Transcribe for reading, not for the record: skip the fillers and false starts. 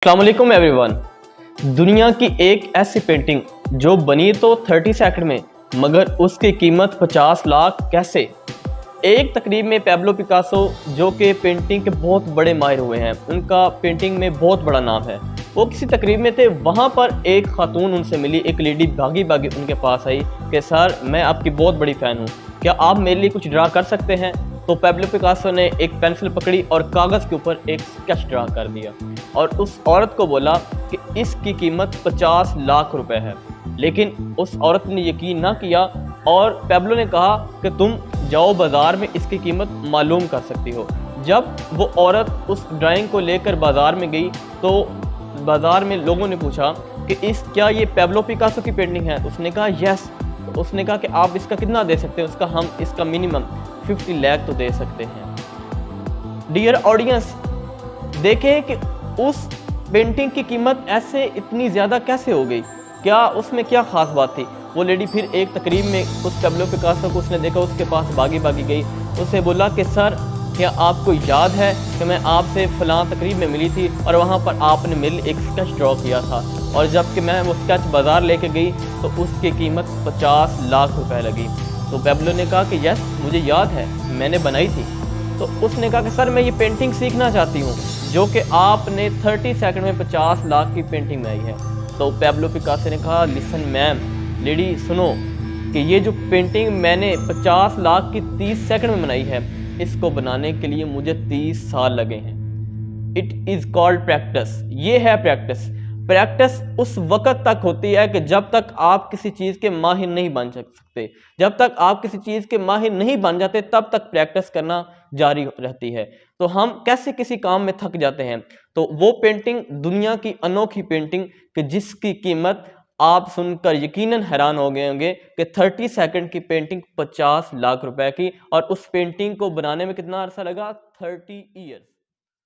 अस्सलामुअलैकुम एवरीवन। दुनिया की एक ऐसी पेंटिंग जो बनी तो 30 सेकंड में मगर उसकी कीमत 50 लाख कैसे। एक तकरीब में पैब्लो पिकासो जो कि पेंटिंग के बहुत बड़े माहिर हुए हैं, उनका पेंटिंग में बहुत बड़ा नाम है, वो किसी तकरीब में थे। वहाँ पर एक खातून उनसे मिली, एक लेडी भागी भागी उनके पास आई कि सर मैं आपकी बहुत बड़ी फ़ैन हूँ, क्या आप मेरे लिए कुछ ड्रा कर सकते हैं। तो पैब्लो पिकासो ने एक पेंसिल पकड़ी और कागज़ के ऊपर एक स्केच ड्रा कर दिया और उस औरत को बोला कि इसकी कीमत 50 लाख रुपए है। लेकिन उस औरत ने यकीन ना किया और पैब्लो ने कहा कि तुम जाओ बाज़ार में इसकी कीमत मालूम कर सकती हो। जब वो औरत उस ड्राइंग को लेकर बाज़ार में गई तो बाज़ार में लोगों ने पूछा कि क्या ये पैब्लो पिकासो की पेंटिंग है। तो उसने कहा यस। तो उसने कहा कि आप इसका कितना दे सकते हैं। उसका हम इसका मिनिमम 50 लाख तो दे सकते हैं। डियर ऑडियंस, देखें कि उस पेंटिंग की कीमत ऐसे इतनी ज़्यादा कैसे हो गई, क्या उसमें क्या ख़ास बात थी। वो लेडी फिर एक तकरीब में उस पैब्लो पिकासो को उसने देखा, उसके पास भागी भागी गई, उससे बोला कि सर क्या आपको याद है कि मैं आपसे फ़लाँ तकरीब में मिली थी और वहाँ पर आपने मेरे लिए एक स्केच ड्रॉ किया था और जब कि मैं वो स्केच बाज़ार लेके गई तो उसकी कीमत 50 लाख रुपए लगी। तो पैब्लो ने कहा कि यस मुझे याद है, मैंने बनाई थी। तो उसने कहा कि सर मैं ये पेंटिंग सीखना चाहती हूँ जो कि आपने 30 सेकंड में 50 लाख की पेंटिंग बनाई है। तो पैब्लो पिकासो ने कहा लिसन मैम, लेडी सुनो कि ये जो पेंटिंग मैंने 50 लाख की 30 सेकंड में बनाई है, इसको बनाने के लिए मुझे 30 साल लगे हैं। It is called practice. ये है प्रैक्टिस। प्रैक्टिस उस वक़्त तक होती है कि जब तक आप किसी चीज़ के माहिर नहीं बन सकते। जब तक आप किसी चीज़ के माहिर नहीं बन जाते तब तक प्रैक्टिस करना जारी रहती है। तो हम कैसे किसी काम में थक जाते हैं। तो वो पेंटिंग दुनिया की अनोखी पेंटिंग कि जिसकी कीमत आप सुनकर यकीनन हैरान हो गए होंगे कि 30 सेकंड की पेंटिंग 50 लाख रुपए की, और उस पेंटिंग को बनाने में कितना अरसा लगा, 30 ईयर्स।